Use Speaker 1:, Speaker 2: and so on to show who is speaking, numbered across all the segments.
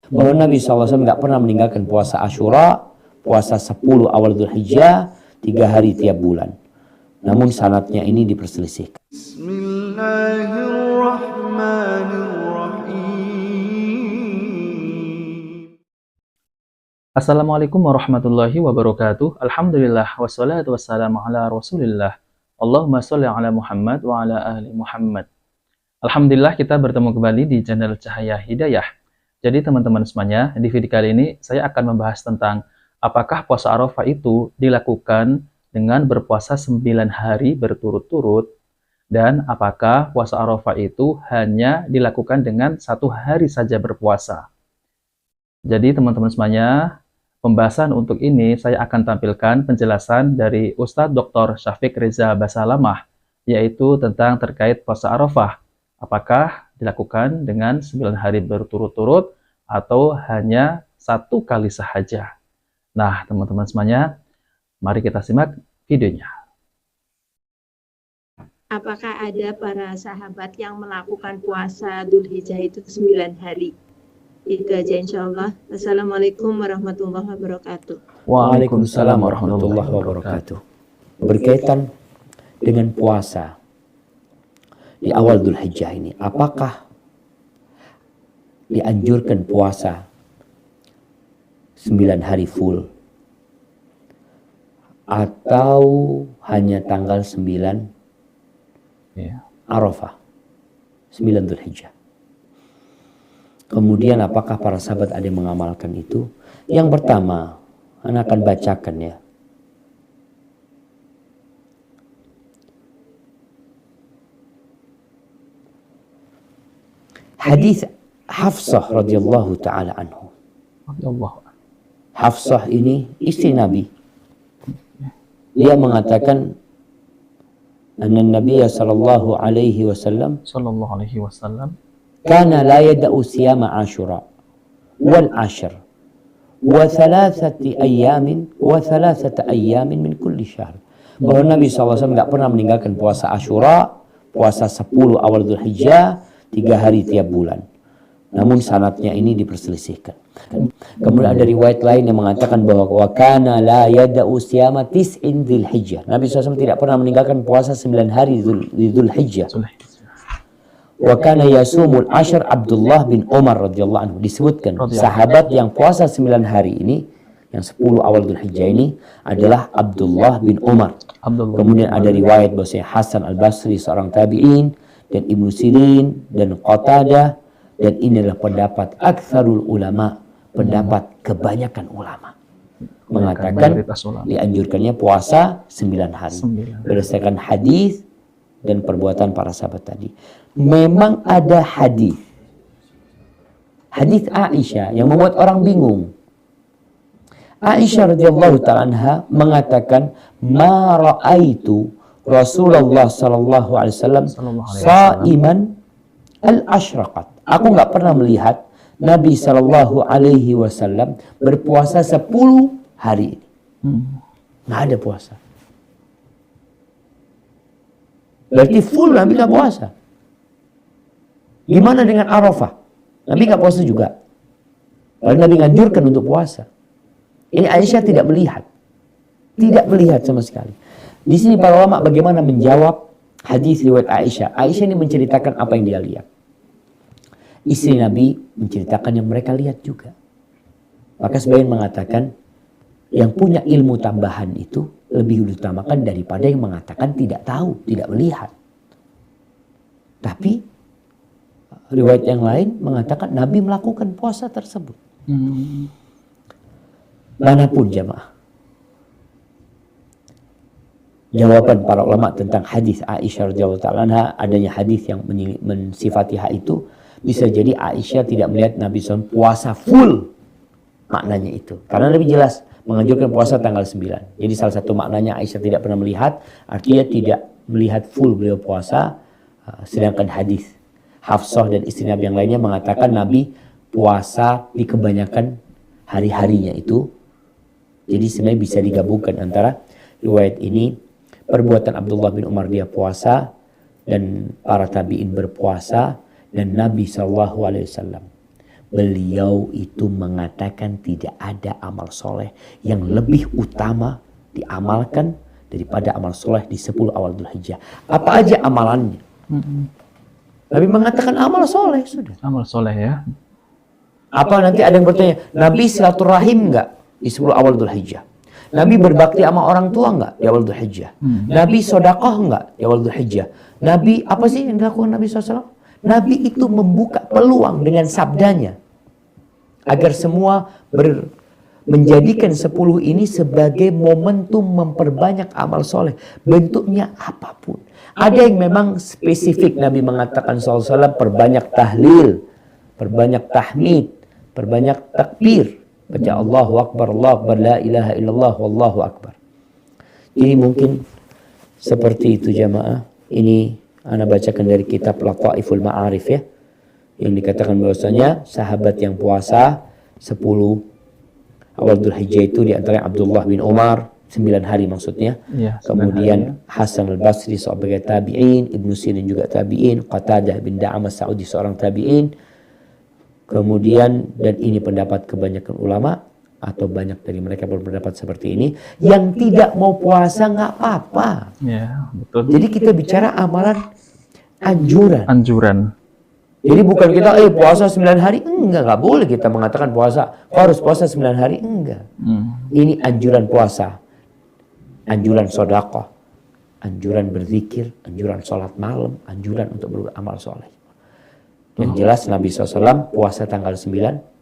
Speaker 1: bahwa Nabi SAW nggak pernah meninggalkan puasa Asyura, puasa 10 awal Dzulhijjah, 3 hari tiap bulan. Namun sanadnya ini diperselisihkan.
Speaker 2: Assalamualaikum warahmatullahi wabarakatuh. Alhamdulillah wassalatu wassalamu ala Rasulillah. Allahumma sholli ala Muhammad wa ala ali Muhammad. Alhamdulillah kita bertemu kembali di channel Cahaya Hidayah. Jadi teman-teman semuanya, di video kali ini saya akan membahas tentang apakah puasa Arafah itu dilakukan dengan berpuasa 9 hari berturut-turut, dan apakah puasa Arafah itu hanya dilakukan dengan 1 hari saja berpuasa. Jadi teman-teman semuanya, pembahasan untuk ini saya akan tampilkan penjelasan dari Ustadz Dr. Syafiq Reza Basalamah, yaitu tentang terkait puasa Arafah. Apakah dilakukan dengan 9 hari berturut-turut atau hanya 1 kali sahaja? Nah, teman-teman semuanya, mari kita simak videonya.
Speaker 3: Apakah ada para sahabat yang melakukan puasa Dzulhijjah itu 9 hari? Itu aja insyaallah. Assalamualaikum warahmatullahi wabarakatuh.
Speaker 1: Waalaikumsalam warahmatullahi wabarakatuh. Berkaitan dengan puasa di awal Dzulhijjah ini, apakah dianjurkan puasa 9 hari full atau hanya tanggal 9 Arafah, 9 Dzulhijjah? Kemudian apakah para sahabat ada yang mengamalkan itu? Yang pertama, Anda akan bacakan ya. Hadis Hafsah radhiyallahu taala anhu. Hafsah ini istri Nabi. Dia mengatakan anna Nabiya sallallahu alaihi wasallam kana la yada'u siyama Asyura wal ashr wa thalathati ayyamin min kulli syahr. Bahwa Nabi SAW nggak pernah meninggalkan puasa Asyura, puasa 10 awal Dzulhijjah, 3 hari tiap bulan. Namun sanadnya ini diperselisihkan. Kemudian ada riwayat lain yang mengatakan bahwa wa kana la yada'u siyama tis'in Dzulhijjah. Nabi SAW tidak pernah meninggalkan puasa 9 hari di Dzulhijjah. Wa kana yasumul ashr Abdullah bin Umar radhiyallahu anhu. Disebutkan sahabat yang puasa 9 hari ini, yang 10 awal Dzulhijjah ini adalah Abdullah bin Umar. Kemudian ada riwayat bahwa Hasan al-Basri seorang tabi'in, dan Ibnu Sirin dan Qatadah, dan ini adalah pendapat aktsarul ulama, pendapat kebanyakan ulama mengatakan dianjurkannya puasa 9 hari berdasarkan hadis dan perbuatan para sahabat tadi. Memang ada hadis Aisyah yang membuat orang bingung. Aisyah radhiyallahu ta'ala anha mengatakan, ma ra'aitu Rasulullah sallallahu alaihi wasallam shaiman al-ashraqat. Aku nggak pernah melihat Nabi sallallahu alaihi wasallam berpuasa 10 hari ini. Nggak ada puasa. Berarti full Nabi nggak puasa. Gimana dengan Arafah? Nabi nggak puasa juga. Lalu Nabi nganjurkan untuk puasa. Ini Aisyah tidak melihat sama sekali. Di sini para ulama bagaimana menjawab hadis riwayat Aisyah. Aisyah ini menceritakan apa yang dia lihat. Istri Nabi menceritakan yang mereka lihat juga. Maka sebagian mengatakan yang punya ilmu tambahan itu lebih diutamakan daripada yang mengatakan tidak tahu, tidak melihat. Tapi riwayat yang lain mengatakan Nabi melakukan puasa tersebut. Manapun jamaah, jawaban para ulama tentang hadis Aisyah radhiyallahu ta'ala anha, adanya hadis yang mensifati hal itu, bisa jadi Aisyah tidak melihat Nabi SAW puasa full. Maknanya itu. Karena Nabi jelas menganjurkan puasa tanggal 9. Jadi salah satu maknanya Aisyah tidak pernah melihat, artinya tidak melihat full beliau puasa. Sedangkan hadis Hafsah dan istri Nabi yang lainnya mengatakan Nabi puasa di kebanyakan hari-harinya itu. Jadi sebenarnya bisa digabungkan antara riwayat ini, perbuatan Abdullah bin Umar dia puasa, dan para tabi'in berpuasa, dan Nabi SAW beliau itu mengatakan tidak ada amal soleh yang lebih utama diamalkan daripada amal soleh di 10 awal Dzulhijjah. Apa aja amalannya? Nabi mengatakan amal soleh sudah.
Speaker 2: Amal soleh ya.
Speaker 1: Apa nanti ada yang bertanya, Nabi silaturahim enggak di 10 awal Dzulhijjah? Nabi berbakti sama orang tua enggak di awal Dzulhijjah? Nabi sedekah enggak di awal Dzulhijjah? Nabi apa sih yang dilakukan Nabi SAW? Nabi itu membuka peluang dengan sabdanya agar semua menjadikan 10 ini sebagai momentum memperbanyak amal soleh. Bentuknya apapun. Ada yang memang spesifik Nabi mengatakan SAW perbanyak tahlil, perbanyak tahmid, perbanyak takbir. Baca Allahu Akbar, Allahu Akbar, la ilaha illallah, wallahu akbar. Jadi mungkin seperti itu jamaah. Ini Ana bacakan dari kitab Lataiful Ma'arif ya. Yang dikatakan bahwasanya sahabat yang puasa 10 awal Dzulhijjah itu diantaranya Abdullah bin Umar 9 hari maksudnya.
Speaker 2: Ya,
Speaker 1: Kemudian Hasan al-Basri sebagai tabi'in, Ibnu Sirin juga tabi'in, Qatadah bin Da'amah Sa'udi seorang tabi'in. Kemudian dan ini pendapat kebanyakan ulama atau banyak dari mereka berpendapat seperti ini, yang tidak mau puasa nggak apa-apa.
Speaker 2: Ya, betul.
Speaker 1: Jadi kita bicara amalan anjuran.
Speaker 2: Anjuran.
Speaker 1: Jadi bukan kita puasa 9 hari, enggak boleh kita mengatakan puasa harus puasa 9 hari, enggak. Ini anjuran puasa, anjuran sedekah, anjuran berzikir, anjuran sholat malam, anjuran untuk beramal soleh. Yang jelas Nabi SAW puasa tanggal 9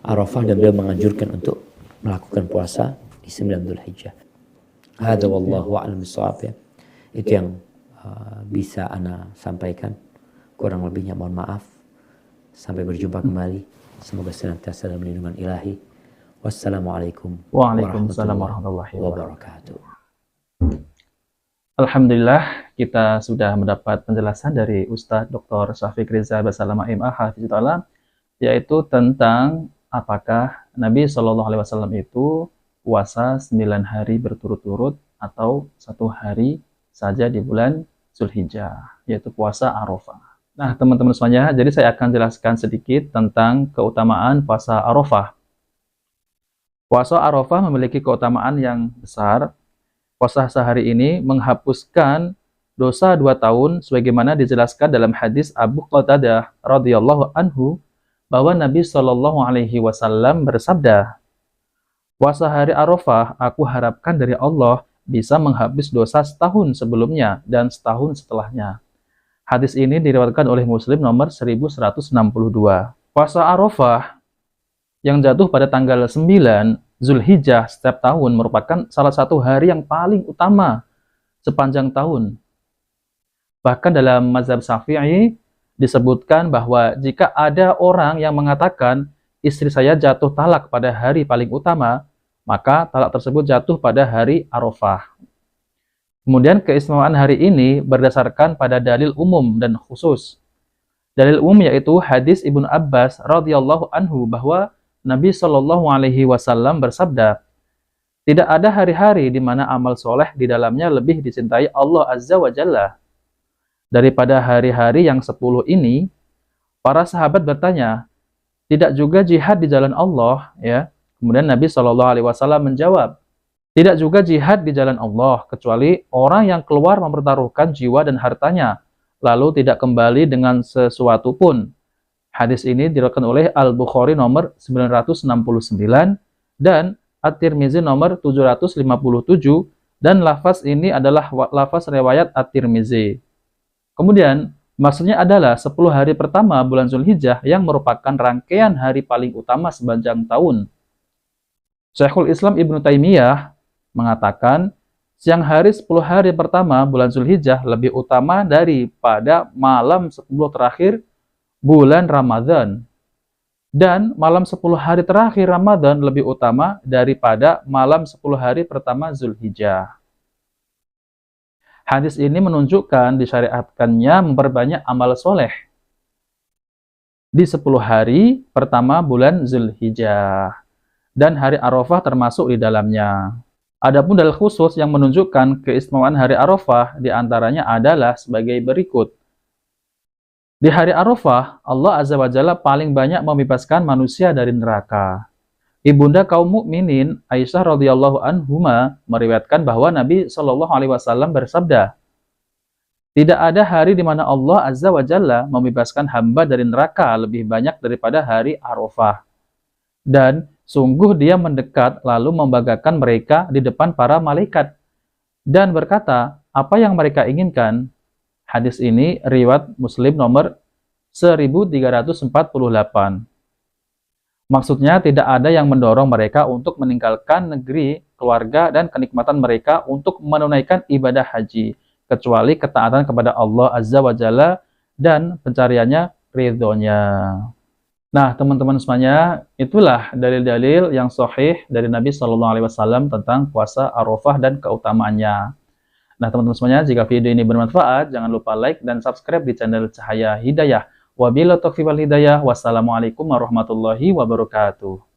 Speaker 1: Arafah dan beliau menganjurkan untuk melakukan puasa di 9 Dzulhijjah. Hadza wallahu a'lam bishawab ya. Itu yang bisa Ana sampaikan. Kurang lebihnya mohon maaf. Sampai berjumpa kembali. Semoga senantiasa dalam lindungan Ilahi. Wassalamualaikum
Speaker 2: Waalaikumsalam warahmatullahi
Speaker 1: wabarakatuh.
Speaker 2: Alhamdulillah kita sudah mendapat penjelasan dari Ustadz Dr. Syafiq Riza Basalamah MA Hafizahullah, yaitu tentang apakah Nabi SAW itu puasa 9 hari berturut-turut atau 1 hari saja di bulan Dzulhijjah, yaitu puasa Arafah. Nah teman-teman semuanya, jadi saya akan jelaskan sedikit tentang keutamaan puasa Arafah. Puasa Arafah memiliki keutamaan yang besar. Puasa sehari ini menghapuskan dosa 2 tahun sebagaimana dijelaskan dalam hadis Abu Qatadah radhiyallahu anhu bahwa Nabi Shallallahu Alaihi Wasallam bersabda, puasa hari Arafah aku harapkan dari Allah bisa menghapus dosa setahun sebelumnya dan setahun setelahnya. Hadis ini diriwayatkan oleh Muslim nomor 1162. Puasa Arafah yang jatuh pada tanggal 9 Dzulhijjah setiap tahun merupakan salah satu hari yang paling utama sepanjang tahun. Bahkan dalam mazhab Syafi'i disebutkan bahwa jika ada orang yang mengatakan istri saya jatuh talak pada hari paling utama, maka talak tersebut jatuh pada hari Arafah. Kemudian keistimewaan hari ini berdasarkan pada dalil umum dan khusus. Dalil umum yaitu hadis Ibnu Abbas radhiyallahu anhu bahwa Nabi Shallallahu Alaihi Wasallam bersabda, tidak ada hari-hari di mana amal soleh di dalamnya lebih dicintai Allah Azza wa Jalla daripada hari-hari yang 10 ini. Para sahabat bertanya, tidak juga jihad di jalan Allah, ya? Kemudian Nabi Shallallahu Alaihi Wasallam menjawab, tidak juga jihad di jalan Allah kecuali orang yang keluar mempertaruhkan jiwa dan hartanya, lalu tidak kembali dengan sesuatu pun. Hadis ini diriwayatkan oleh Al-Bukhari nomor 969 dan At-Tirmizi nomor 757, dan lafaz ini adalah lafaz riwayat At-Tirmizi. Kemudian maksudnya adalah 10 hari pertama bulan Dzulhijjah yang merupakan rangkaian hari paling utama sepanjang tahun. Syekhul Islam Ibnu Taimiyah mengatakan siang hari 10 hari pertama bulan Dzulhijjah lebih utama daripada malam 10 terakhir bulan Ramadan, dan malam 10 hari terakhir Ramadan lebih utama daripada malam 10 hari pertama Dzulhijjah. Hadis ini menunjukkan disyariatkannya memperbanyak amal soleh di 10 hari pertama bulan Dzulhijjah, dan hari Arafah termasuk di dalamnya. Adapun dalil khusus yang menunjukkan keistimewaan hari Arafah diantaranya adalah sebagai berikut. Di hari Arafah, Allah Azza wa Jalla paling banyak membebaskan manusia dari neraka. Ibunda kaum mukminin Aisyah radhiyallahu anhuma meriwayatkan bahwa Nabi Shallallahu alaihi wasallam bersabda, "Tidak ada hari di mana Allah Azza wa Jalla membebaskan hamba dari neraka lebih banyak daripada hari Arafah. Dan sungguh dia mendekat lalu membanggakan mereka di depan para malaikat dan berkata, apa yang mereka inginkan?" Hadis ini riwayat Muslim nomor 1348. Maksudnya tidak ada yang mendorong mereka untuk meninggalkan negeri, keluarga, dan kenikmatan mereka untuk menunaikan ibadah haji, kecuali ketaatan kepada Allah Azza wa Jalla dan pencariannya ridhonya. Nah, teman-teman semuanya, itulah dalil-dalil yang sahih dari Nabi Shallallahu Alaihi Wasallam tentang puasa Arafah dan keutamaannya. Nah, teman-teman semuanya, jika video ini bermanfaat, jangan lupa like dan subscribe di channel Cahaya Hidayah. Wabillahi taufiq wal hidayah. Wassalamualaikum warahmatullahi wabarakatuh.